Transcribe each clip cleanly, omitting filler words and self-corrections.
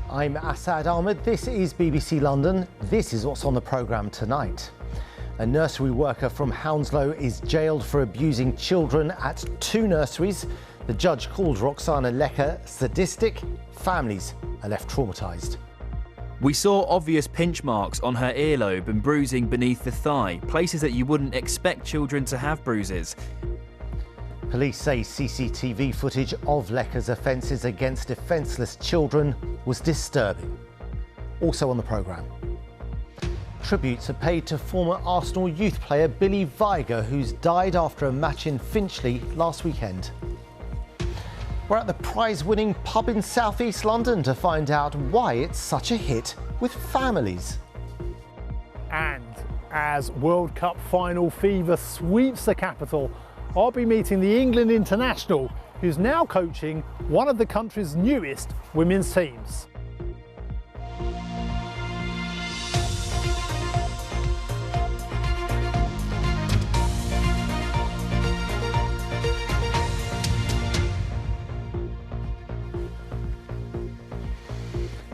I'm Asad Ahmed. This is BBC London. This is what's on the programme tonight. A nursery worker from Hounslow is jailed for abusing children at 2 nurseries. The judge called Roxana Lecker sadistic. Families are left traumatised. We saw obvious pinch marks on her earlobe and bruising beneath the thigh, places that you wouldn't expect children to have bruises. Police say CCTV footage of Lecker's offences against defenceless children was disturbing. Also on the programme, tributes are paid to former Arsenal youth player Billy Vigar, who's died after a match in Finchley last weekend. We're at the prize-winning pub in South East London to find out why it's such a hit with families. And as World Cup final fever sweeps the capital, I'll be meeting the England international, who's now coaching one of the country's newest women's teams.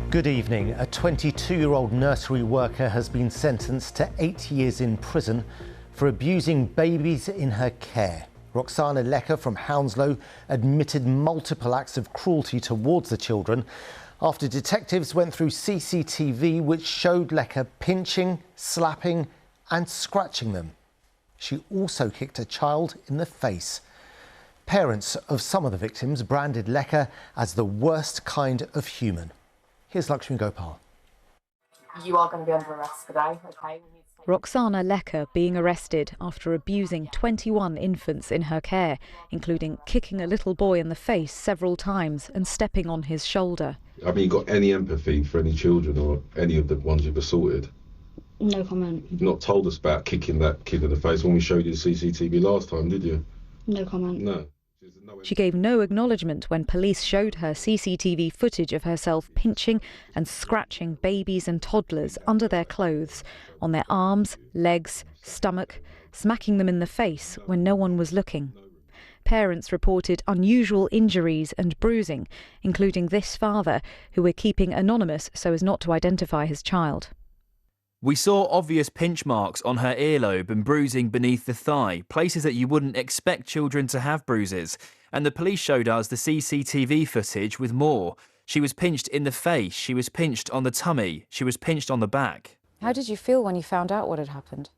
Good evening. A 22-year-old nursery worker has been sentenced to 8 years in prison for abusing babies in her care. Roxana Lecker from Hounslow admitted multiple acts of cruelty towards the children after detectives went through CCTV which showed Lecker pinching, slapping and scratching them. She also kicked a child in the face. Parents of some of the victims branded Lecker as the worst kind of human. Here's Lakshmi Gopal. You are going to be under arrest today, OK? Roxana Lecker being arrested after abusing 21 infants in her care, including kicking a little boy in the face several times and stepping on his shoulder. Have you got any empathy for any children or any of the ones you've assaulted? No comment. You've not told us about kicking that kid in the face when we showed you the CCTV last time, did you? No comment. No. She gave no acknowledgement when police showed her CCTV footage of herself pinching and scratching babies and toddlers under their clothes, on their arms, legs, stomach, smacking them in the face when no one was looking. Parents reported unusual injuries and bruising, including this father, who we're keeping anonymous so as not to identify his child. We saw obvious pinch marks on her earlobe and bruising beneath the thigh, places that you wouldn't expect children to have bruises. And the police showed us the CCTV footage with more. She was pinched in the face, she was pinched on the tummy, she was pinched on the back. How did you feel when you found out what had happened?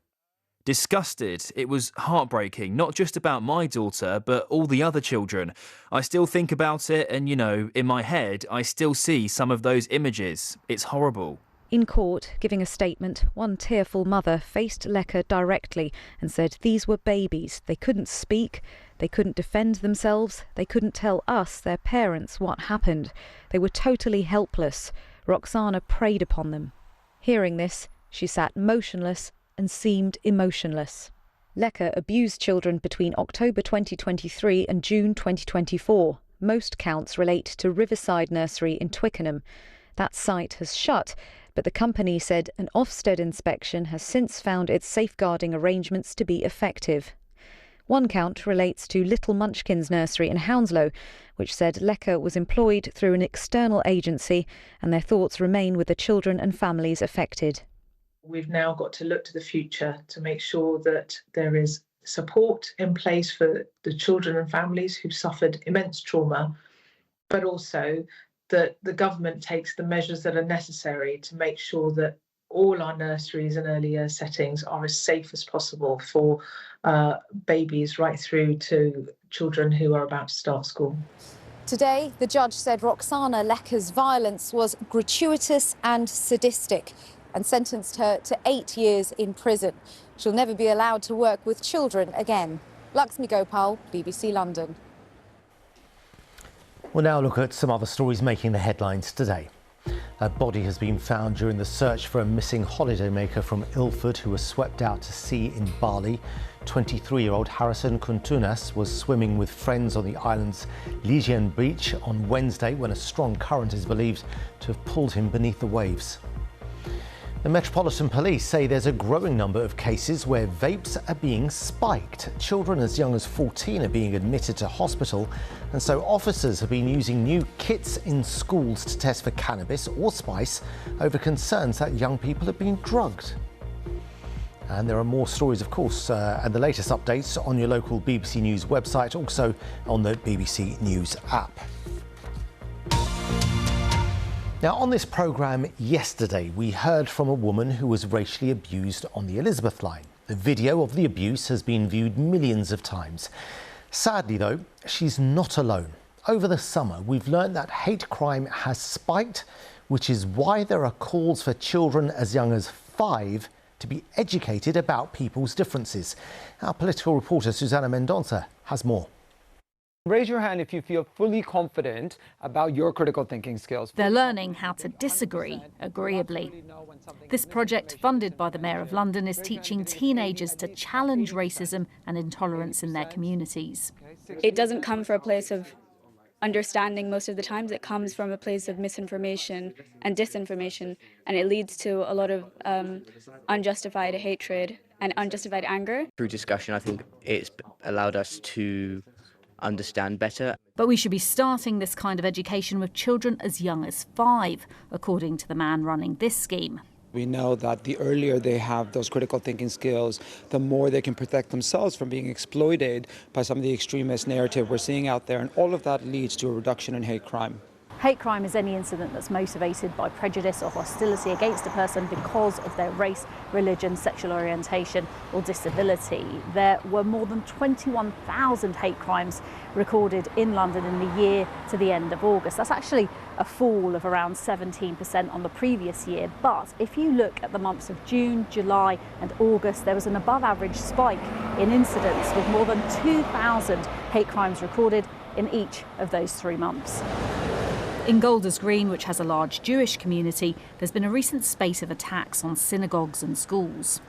Disgusted. It was heartbreaking, not just about my daughter, but all the other children. I still think about it and, you know, in my head, I still see some of those images. It's horrible. In court, giving a statement, one tearful mother faced Lecker directly and said these were babies. They couldn't speak, they couldn't defend themselves, they couldn't tell us, their parents, what happened. They were totally helpless. Roxana preyed upon them. Hearing this, she sat motionless and seemed emotionless. Lecker abused children between October 2023 and June 2024. Most counts relate to Riverside Nursery in Twickenham. That site has shut, but the company said an Ofsted inspection has since found its safeguarding arrangements to be effective. One count relates to Little Munchkin's Nursery in Hounslow, which said Lecker was employed through an external agency and their thoughts remain with the children and families affected. We've now got to look to the future to make sure that there is support in place for the children and families who've suffered immense trauma, but also that the government takes the measures that are necessary to make sure that all our nurseries and early year settings are as safe as possible for babies right through to children who are about to start school. Today, the judge said Roxana Lecker's violence was gratuitous and sadistic and sentenced her to 8 years in prison. She'll never be allowed to work with children again. Lakshmi Gopal, BBC London. We'll now look at some other stories making the headlines today. A body has been found during the search for a missing holidaymaker from Ilford who was swept out to sea in Bali. 23-year-old Harrison Kuntunas was swimming with friends on the island's Legian beach on Wednesday when a strong current is believed to have pulled him beneath the waves. The Metropolitan Police say there's a growing number of cases where vapes are being spiked. Children as young as 14 are being admitted to hospital, and so officers have been using new kits in schools to test for cannabis or spice over concerns that young people are being drugged. And there are more stories, of course, and the latest updates on your local BBC News website, also on the BBC News app. Now, on this programme yesterday, we heard from a woman who was racially abused on the Elizabeth line. The video of the abuse has been viewed millions of times. Sadly, though, she's not alone. Over the summer, we've learned that hate crime has spiked, which is why there are calls for children as young as 5 to be educated about people's differences. Our political reporter, Susana Mendonça, has more. Raise your hand if you feel fully confident about your critical thinking skills. They're learning how to disagree agreeably. This project, funded by the Mayor of London, is teaching teenagers to challenge racism and intolerance in their communities. It doesn't come from a place of understanding most of the times. It comes from a place of misinformation and disinformation, and it leads to a lot of unjustified hatred and unjustified anger. Through discussion, I think it's allowed us to understand better. But we should be starting this kind of education with children as young as 5, according to the man running this scheme. We know that the earlier they have those critical thinking skills, the more they can protect themselves from being exploited by some of the extremist narrative we're seeing out there, and all of that leads to a reduction in hate crime. Hate crime is any incident that's motivated by prejudice or hostility against a person because of their race, religion, sexual orientation or disability. There were more than 21,000 hate crimes recorded in London in the year to the end of August. That's actually a fall of around 17% on the previous year. But if you look at the months of June, July and August, there was an above average spike in incidents with more than 2,000 hate crimes recorded in each of those 3 months. In Golders Green, which has a large Jewish community, there's been a recent spate of attacks on synagogues and schools.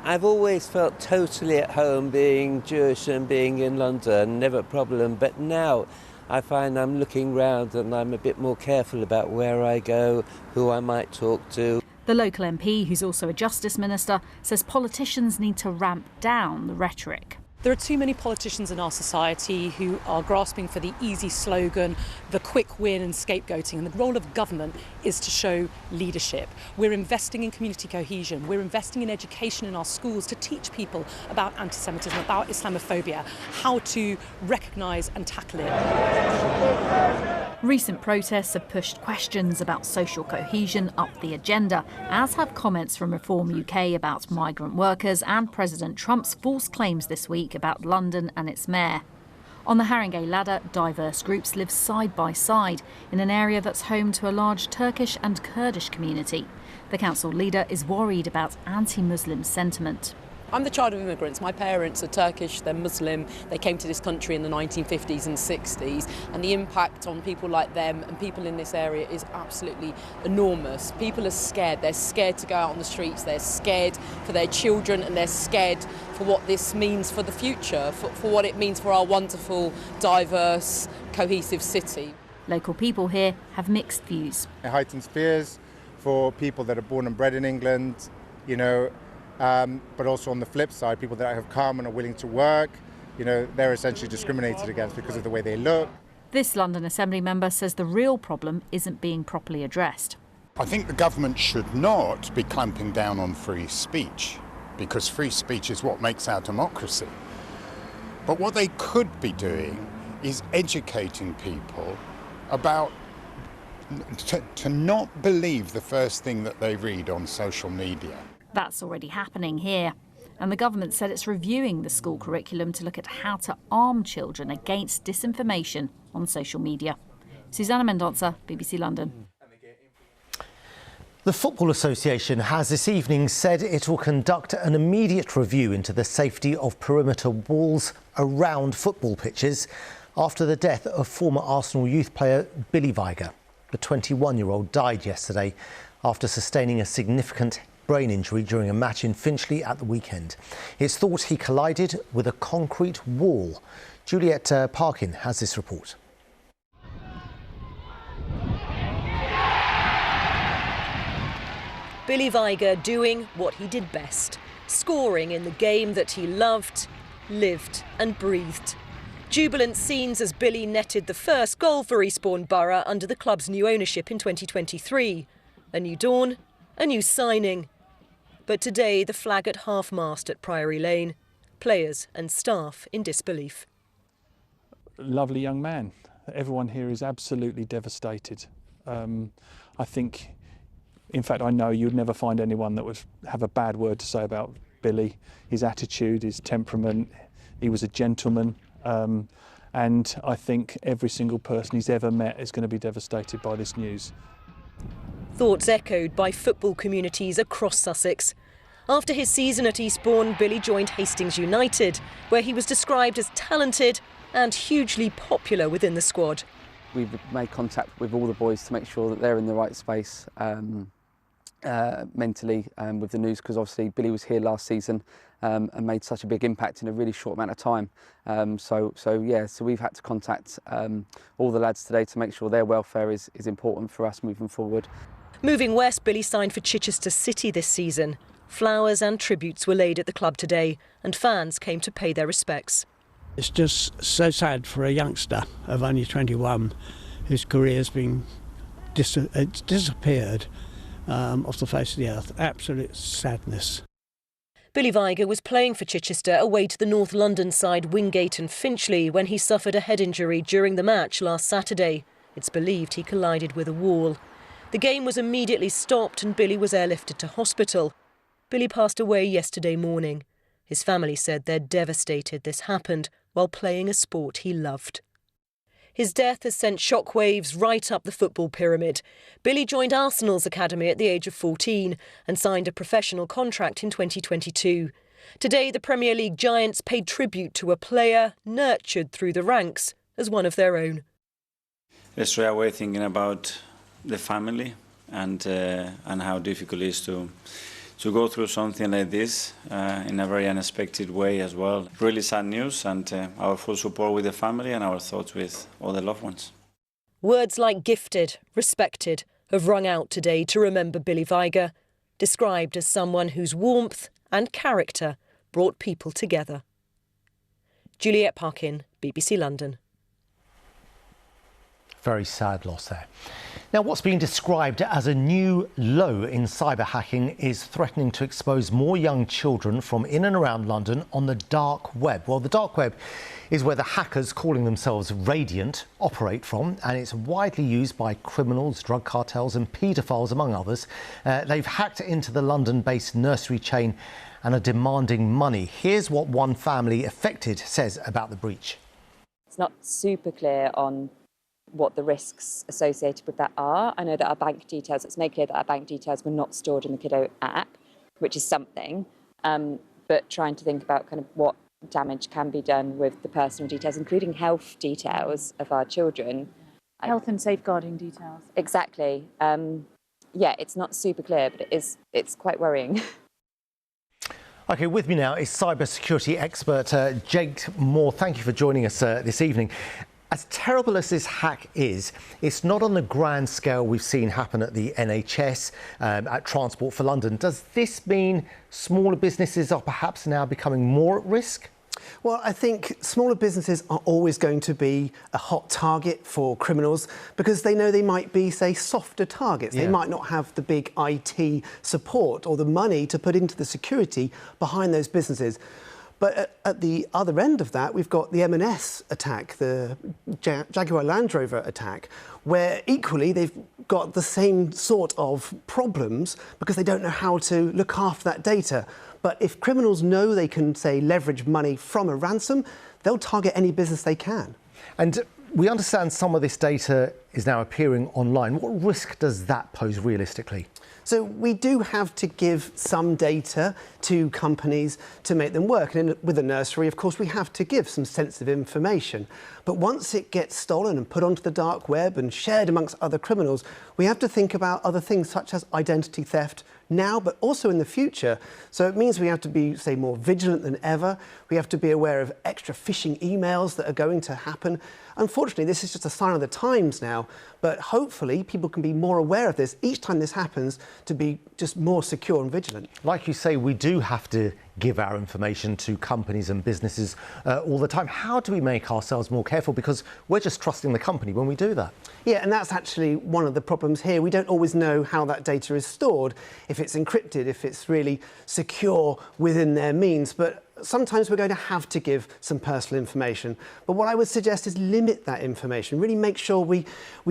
I've always felt totally at home being Jewish and being in London, never a problem, but now I find I'm looking round and I'm a bit more careful about where I go, who I might talk to. The local MP, who's also a Justice Minister, says politicians need to ramp down the rhetoric. There are too many politicians in our society who are grasping for the easy slogan, the quick win and scapegoating, and the role of government is to show leadership. We're investing in community cohesion, we're investing in education in our schools to teach people about anti-Semitism, about Islamophobia, how to recognise and tackle it. Recent protests have pushed questions about social cohesion up the agenda, as have comments from Reform UK about migrant workers and President Trump's false claims this week about London and its mayor. On the Haringey ladder, diverse groups live side by side in an area that's home to a large Turkish and Kurdish community. The council leader is worried about anti-Muslim sentiment. I'm the child of immigrants. My parents are Turkish, they're Muslim. They came to this country in the 1950s and 60s, and the impact on people like them and people in this area is absolutely enormous. People are scared. They're scared to go out on the streets. They're scared for their children, and they're scared for what this means for the future, for what it means for our wonderful, diverse, cohesive city. Local people here have mixed views. It heightens fears for people that are born and bred in England, but also on the flip side, people that have come and are willing to work, they're essentially discriminated against because of the way they look. This London Assembly member says the real problem isn't being properly addressed. I think the government should not be clamping down on free speech, because free speech is what makes our democracy. But what they could be doing is educating people about to not believe the first thing that they read on social media. That's already happening here. And the government said it's reviewing the school curriculum to look at how to arm children against disinformation on social media. Susana Mendonça, BBC London. The Football Association has this evening said it will conduct an immediate review into the safety of perimeter walls around football pitches after the death of former Arsenal youth player Billy Vigar. The 21-year-old died yesterday after sustaining a significant brain injury during a match in Finchley at the weekend. It's thought he collided with a concrete wall. Juliet Parkin has this report. Billy Vigar doing what he did best, scoring in the game that he loved, lived and breathed. Jubilant scenes as Billy netted the first goal for Eastbourne Borough under the club's new ownership in 2023. A new dawn, a new signing. But today the flag at half-mast at Priory Lane. Players and staff in disbelief. Lovely young man. Everyone here is absolutely devastated. I think, in fact, I know you'd never find anyone that would have a bad word to say about Billy, his attitude, his temperament. He was a gentleman. And I think every single person he's ever met is going to be devastated by this news. Thoughts echoed by football communities across Sussex. After his season at Eastbourne, Billy joined Hastings United, where he was described as talented and hugely popular within the squad. We've made contact with all the boys to make sure that they're in the right space mentally with the news, because obviously Billy was here last season and made such a big impact in a really short amount of time. So we've had to contact all the lads today to make sure their welfare is important for us moving forward. Moving west, Billy signed for Chichester City this season. Flowers and tributes were laid at the club today, and fans came to pay their respects. It's just so sad for a youngster of only 21 whose career has been disappeared off the face of the earth. Absolute sadness. Billy Vigar was playing for Chichester away to the North London side Wingate and Finchley when he suffered a head injury during the match last Saturday. It's believed he collided with a wall. The game was immediately stopped and Billy was airlifted to hospital. Billy passed away yesterday morning. His family said they're devastated this happened while playing a sport he loved. His death has sent shockwaves right up the football pyramid. Billy joined Arsenal's academy at the age of 14 and signed a professional contract in 2022. Today, the Premier League giants paid tribute to a player nurtured through the ranks as one of their own. Straight away thinking about the family and how difficult it is to go through something like this in a very unexpected way as well. Really sad news, and our full support with the family and our thoughts with all the loved ones. Words like gifted, respected have rung out today to remember Billy Vigar, described as someone whose warmth and character brought people together. Juliet Parkin, BBC London. Very sad loss there. Now, what's being described as a new low in cyber hacking is threatening to expose more young children from in and around London on the dark web. Well, the dark web is where the hackers calling themselves Radiant operate from, and it's widely used by criminals, drug cartels and paedophiles, among others. They've hacked into the London-based Nursery chain and are demanding money. Here's what one family affected says about the breach. It's not super clear on what the risks associated with that are. I know that our bank details, it's made clear that our bank details were not stored in the Kiddo app, which is something, but trying to think about kind of what damage can be done with the personal details, including health details of our children. Health and safeguarding details. Exactly. Yeah, it's not super clear, but it's quite worrying. OK, with me now is cybersecurity expert Jake Moore. Thank you for joining us this evening. As terrible as this hack is, it's not on the grand scale we've seen happen at the NHS, at Transport for London. Does this mean smaller businesses are perhaps now becoming more at risk? Well, I think smaller businesses are always going to be a hot target for criminals because they know they might be, say, softer targets. Yeah. They might not have the big IT support or the money to put into the security behind those businesses. But at the other end of that, we've got the M&S attack, the Jaguar Land Rover attack, where equally they've got the same sort of problems because they don't know how to look after that data. But if criminals know they can, say, leverage money from a ransom, they'll target any business they can. And we understand some of this data is now appearing online. What risk does that pose realistically? So we do have to give some data to companies to make them work. And with a nursery, of course, we have to give some sensitive information. But once it gets stolen and put onto the dark web and shared amongst other criminals, we have to think about other things such as identity theft now, but also in the future. So it means we have to be, say, more vigilant than ever. We have to be aware of extra phishing emails that are going to happen. Unfortunately, this is just a sign of the times now. now. But hopefully people can be more aware of this each time this happens, to be just more secure and vigilant. Like you say, we do have to give our information to companies and businesses all the time. How do we make ourselves more careful? Because we're just trusting the company when we do that. Yeah, and that's actually one of the problems here. We don't always know how that data is stored, if it's encrypted, if it's really secure within their means. But sometimes we're going to have to give some personal information. But what I would suggest is limit that information. Really make sure we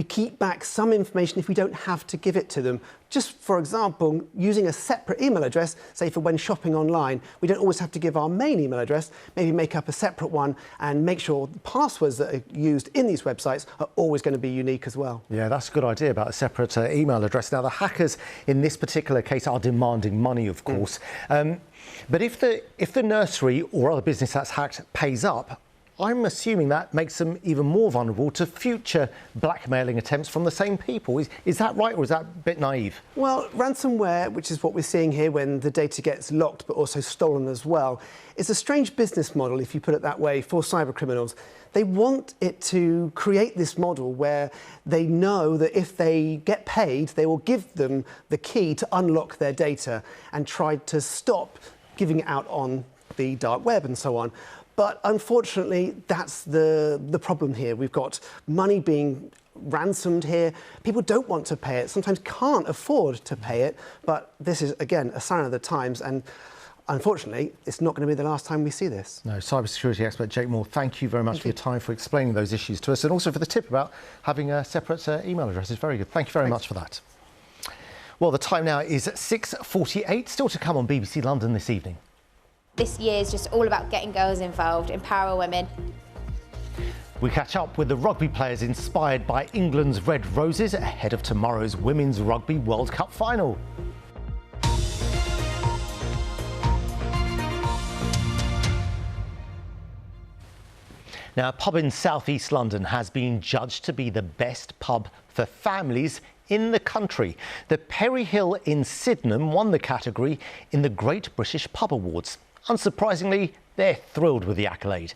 keep back some information if we don't have to give it to them. Just, for example, using a separate email address, say for when shopping online, we don't always have to give our main email address. Maybe make up a separate one and make sure the passwords that are used in these websites are always going to be unique as well. Yeah, that's a good idea about a separate email address. Now, the hackers in this particular case are demanding money, of course. But if the nursery or other business that's hacked pays up, I'm assuming that makes them even more vulnerable to future blackmailing attempts from the same people. Is that right, or is that a bit naive? Well, ransomware, which is what we're seeing here when the data gets locked but also stolen as well, is a strange business model, if you put it that way, for cyber criminals. They want it to create this model where they know that if they get paid, they will give them the key to unlock their data and try to stop giving it out on the dark web and so on. But unfortunately, that's the problem here. We've got money being ransomed here. People don't want to pay it, sometimes can't afford to pay it. But this is, again, a sign of the times. And unfortunately, it's not going to be the last time we see this. No, cybersecurity expert Jake Moore, thank you very much for your time, for explaining those issues to us, and also for the tip about having a separate email address. It's very good. Thank you very much for that. Well, the time now is 6:48. Still to come on BBC London this evening. This year is just all about getting girls involved, empower women. We catch up with the rugby players inspired by England's Red Roses ahead of tomorrow's Women's Rugby World Cup final. Now, a pub in southeast London has been judged to be the best pub for families in the country. The Perry Hill in Sydenham won the category in the Great British Pub Awards. Unsurprisingly, they're thrilled with the accolade.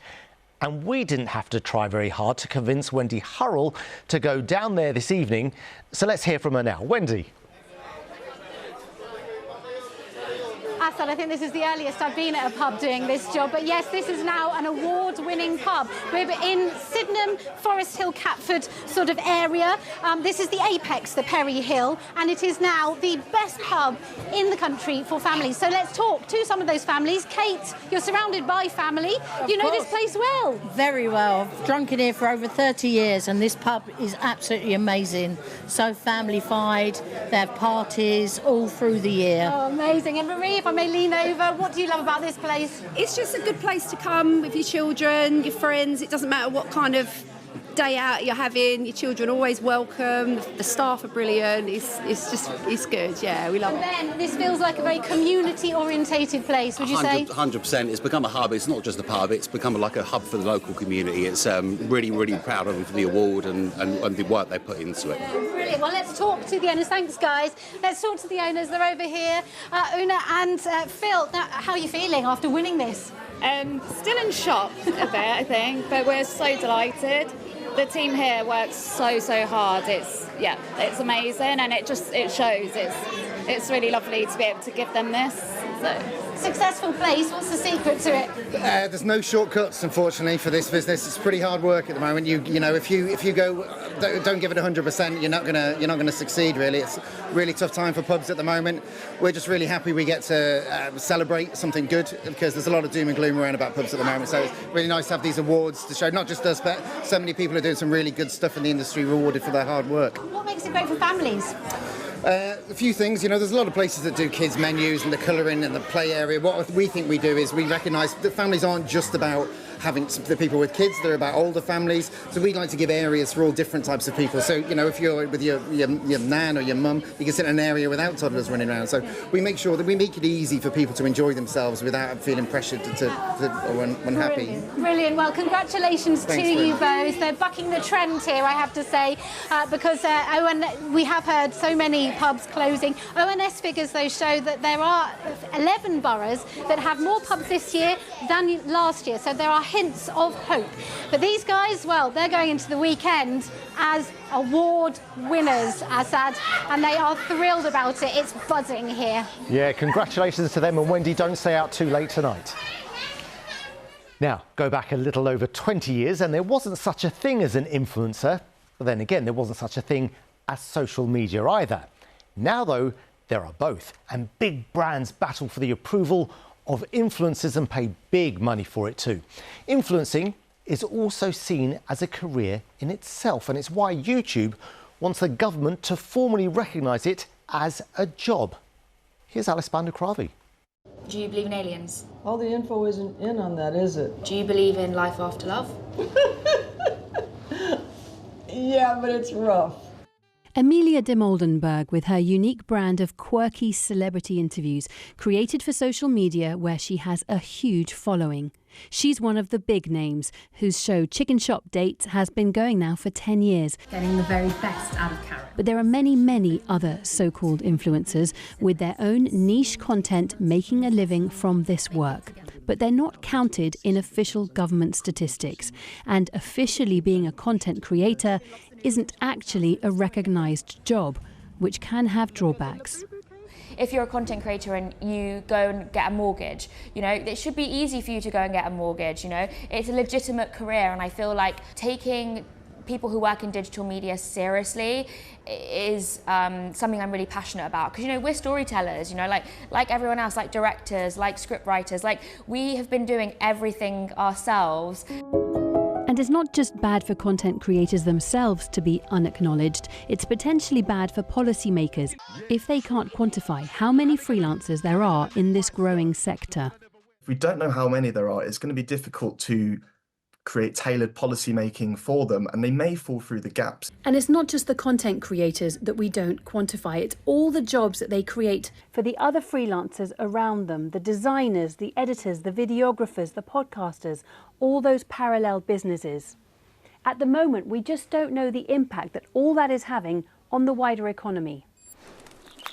And we didn't have to try very hard to convince Wendy Hurrell to go down there this evening. So let's hear from her now. Wendy. Assad, I think this is the earliest I've been at a pub doing this job, but yes, this is now an award-winning pub. We're in Sydenham, Forest Hill, Catford sort of area. This is the apex, the Perry Hill, and it is now the best pub in the country for families. So let's talk to some of those families. Kate, you're surrounded by family. You know this place well. Very well. I've drunk in here for over 30 years, and this pub is absolutely amazing. So family-fied, they have parties all through the year. Oh, amazing. And Marie, if I may lean over, what do you love about this place? It's just a good place to come with your children, your friends. It doesn't matter what kind of day out you're having, your children are always welcome. The staff are brilliant. It's good. Yeah, we love it. Ben, this feels like a very community-orientated place, would you say? 100%. It's become a hub. It's not just a pub. It's become like a hub for the local community. It's really, really proud of them for the award and the work they put into it. Brilliant. Well, let's talk to the owners. Thanks, guys. Let's talk to the owners. They're over here. Una and Phil, now, how are you feeling after winning this? Still in shock a bit, I think, but we're so delighted. The team here works so hard. It's amazing, and it shows. It's really lovely to be able to give them this. So. Successful place. What's the secret to it? There's no shortcuts, unfortunately, for this business. It's pretty hard work at the moment. You know, if you go, don't give it 100%, you're not gonna succeed. Really, it's a really tough time for pubs at the moment. We're just really happy we get to celebrate something good, because there's a lot of doom and gloom around about pubs at the moment. So it's really nice to have these awards to show not just us, but so many people are doing some really good stuff in the industry, rewarded for their hard work. What makes it great for families? A few things, you know, there's a lot of places that do kids menus and the colouring and the play area. What we think we do is we recognise that families aren't just about having the people with kids, they're about older families. So we like to give areas for all different types of people. So, you know, if you're with your nan or your mum, you can sit in an area without toddlers running around. So we make sure that we make it easy for people to enjoy themselves without feeling pressured or unhappy. Brilliant. Well, congratulations to you both. They're bucking the trend here, I have to say, because we have heard so many pubs closing. ONS figures, though, show that there are 11 boroughs that have more pubs this year than last year. So there are hints of hope. But these guys, well, they're going into the weekend as award winners, Asad, and they are thrilled about it. It's buzzing here. Yeah, congratulations to them, and Wendy, don't stay out too late tonight. Now, go back a little over 20 years and there wasn't such a thing as an influencer. But then again, there wasn't such a thing as social media either. Now, though, there are both. And big brands battle for the approval of influencers and pay big money for it too. Influencing is also seen as a career in itself. And it's why YouTube wants the government to formally recognise it as a job. Here's Alice Bandukravi. Do you believe in aliens? All the info isn't in on that, is it? Do you believe in life after love? Yeah, but it's rough. Amelia de Moldenberg with her unique brand of quirky celebrity interviews created for social media where she has a huge following. She's one of the big names whose show Chicken Shop Dates has been going now for 10 years. Getting the very best out of Karen. But there are many, many other so-called influencers with their own niche content making a living from this work. But they're not counted in official government statistics. And officially being a content creator isn't actually a recognised job, which can have drawbacks. If you're a content creator and you go and get a mortgage, you know, it should be easy for you to go and get a mortgage, you know. It's a legitimate career, and I feel like taking people who work in digital media seriously is something I'm really passionate about. Because, you know, we're storytellers, you know, like everyone else, like directors, like script writers, like we have been doing everything ourselves. And it's not just bad for content creators themselves to be unacknowledged, it's potentially bad for policymakers if they can't quantify how many freelancers there are in this growing sector. If we don't know how many there are, it's going to be difficult to create tailored policy making for them, and they may fall through the gaps. And it's not just the content creators that we don't quantify, it's all the jobs that they create for the other freelancers around them, the designers, the editors, the videographers, the podcasters, all those parallel businesses. At the moment, we just don't know the impact that all that is having on the wider economy.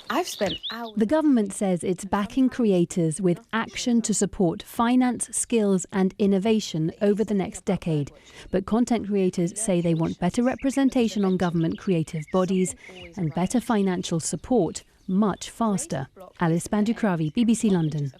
I've spent hours. The government says it's backing creators with action to support finance, skills and innovation over the next decade. But content creators say they want better representation on government creative bodies and better financial support much faster. Alice Bandukravi, BBC London.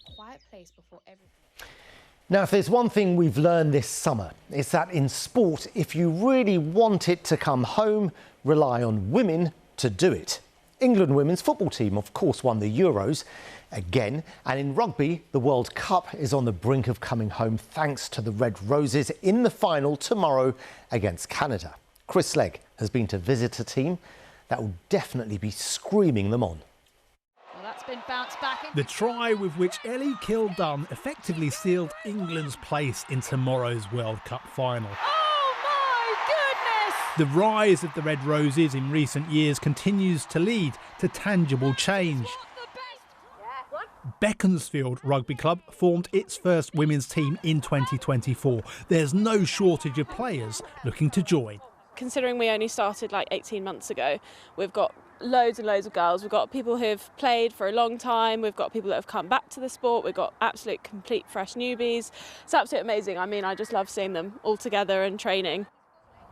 Now, if there's one thing we've learned this summer, it's that in sport, if you really want it to come home, rely on women to do it. England women's football team, of course, won the Euros again. And in rugby, the World Cup is on the brink of coming home thanks to the Red Roses in the final tomorrow against Canada. Chris Legg has been to visit a team that will definitely be screaming them on. Been bounced back. The try with which Ellie Kildunn effectively sealed England's place in tomorrow's World Cup final. Oh my goodness! The rise of the Red Roses in recent years continues to lead to tangible change. Beaconsfield Rugby Club formed its first women's team in 2024. There's no shortage of players looking to join. Considering we only started like 18 months ago, we've got loads and loads of girls. We've got people who've played for a long time. We've got people that have come back to the sport. We've got absolute complete fresh newbies. It's absolutely amazing. I mean, I just love seeing them all together and training.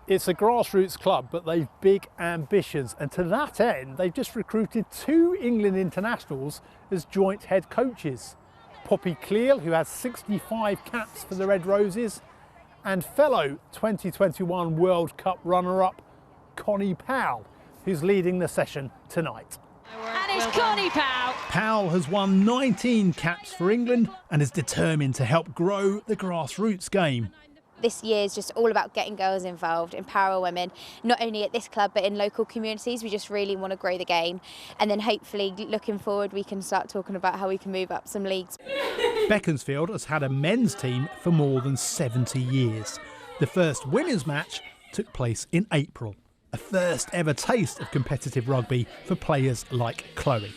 It's a grassroots club, but they've big ambitions. And to that end, they've just recruited 2 England internationals as joint head coaches. Poppy Cleal, who has 65 caps for the Red Roses, and fellow 2021 World Cup runner-up Connie Powell, who's leading the session tonight. And it's Connie Powell. Powell has won 19 caps for England and is determined to help grow the grassroots game. This year is just all about getting girls involved, empower women, not only at this club but in local communities. We just really want to grow the game, and then hopefully looking forward we can start talking about how we can move up some leagues. Beaconsfield has had a men's team for more than 70 years. The first women's match took place in April. A first ever taste of competitive rugby for players like Chloe.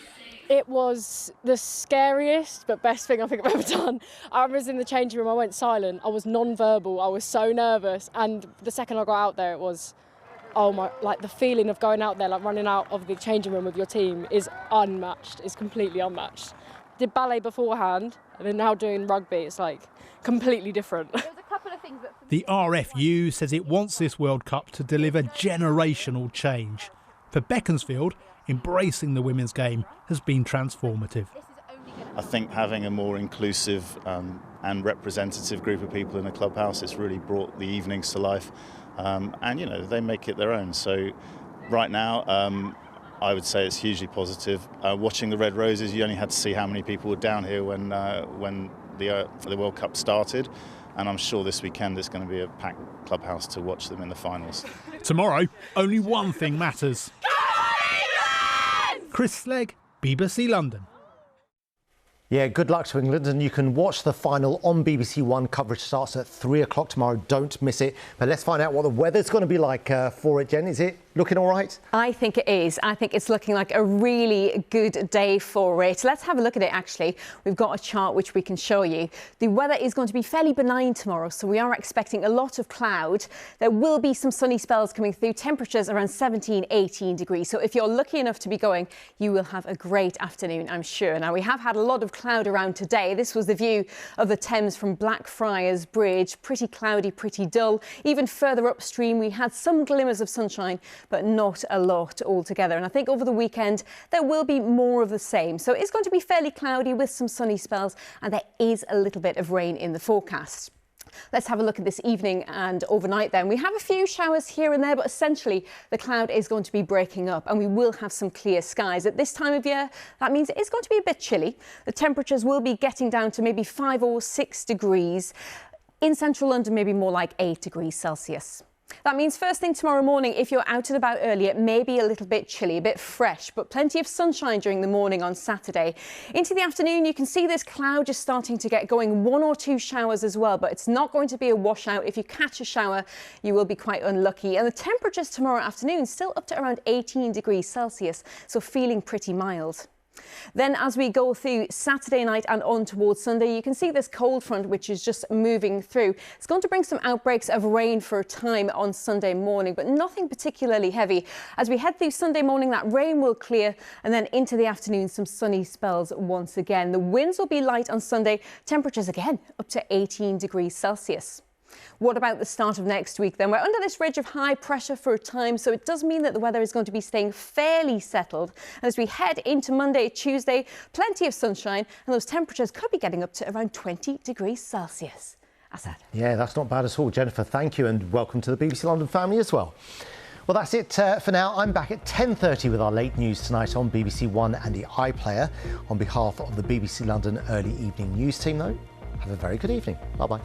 It was the scariest but best thing I think I've ever done. I was in the changing room, I went silent, I was non-verbal, I was so nervous, and the second I got out there it was, oh my, like the feeling of going out there, like running out of the changing room with your team is unmatched, is completely unmatched. Did ballet beforehand and then now doing rugby, it's like completely different. The RFU says it wants this World Cup to deliver generational change. For Beaconsfield, embracing the women's game has been transformative. I think having a more inclusive and representative group of people in the clubhouse, it's really brought the evenings to life. And, you know, they make it their own. So right now, I would say it's hugely positive. Watching the Red Roses, you only had to see how many people were down here when the World Cup started. And I'm sure this weekend it's going to be a packed clubhouse to watch them in the finals. Tomorrow, only one thing matters. Chris Slegg, BBC London. Yeah, good luck to England, and you can watch the final on BBC One. Coverage starts at 3 o'clock tomorrow. Don't miss it. But let's find out what the weather's going to be like for it, Jen. Is it looking all right? I think it is. I think it's looking like a really good day for it. Let's have a look at it, actually. We've got a chart which we can show you. The weather is going to be fairly benign tomorrow, so we are expecting a lot of cloud. There will be some sunny spells coming through, temperatures around 17, 18 degrees. So if you're lucky enough to be going, you will have a great afternoon, I'm sure. Now, we have had a lot of cloud around today. This was the view of the Thames from Blackfriars Bridge. Pretty cloudy, pretty dull. Even further upstream, we had some glimmers of sunshine, but not a lot altogether. And I think over the weekend, there will be more of the same. So it's going to be fairly cloudy with some sunny spells, and there is a little bit of rain in the forecast. Let's have a look at this evening and overnight then. We have a few showers here and there, but essentially the cloud is going to be breaking up and we will have some clear skies. At this time of year, that means it is going to be a bit chilly. The temperatures will be getting down to maybe 5 or 6 degrees. In central London, maybe more like 8 degrees Celsius. That means first thing tomorrow morning, if you're out and about early, it may be a little bit chilly, a bit fresh, but plenty of sunshine during the morning on Saturday. Into the afternoon, you can see this cloud just starting to get going, 1 or 2 showers as well, but it's not going to be a washout. If you catch a shower, you will be quite unlucky. And the temperatures tomorrow afternoon still up to around 18 degrees Celsius, so feeling pretty mild. Then as we go through Saturday night and on towards Sunday, you can see this cold front which is just moving through. It's going to bring some outbreaks of rain for a time on Sunday morning, but nothing particularly heavy. As we head through Sunday morning, that rain will clear, and then into the afternoon, some sunny spells once again. The winds will be light on Sunday, temperatures again up to 18 degrees Celsius. What about the start of next week then? We're under this ridge of high pressure for a time, so it does mean that the weather is going to be staying fairly settled. As we head into Monday, Tuesday, plenty of sunshine, and those temperatures could be getting up to around 20 degrees Celsius. Asad. Yeah, that's not bad at all, Jennifer. Thank you, and welcome to the BBC London family as well. Well, that's it for now. I'm back at 10:30 with our late news tonight on BBC One and the iPlayer. On behalf of the BBC London early evening news team, though, have a very good evening. Bye-bye.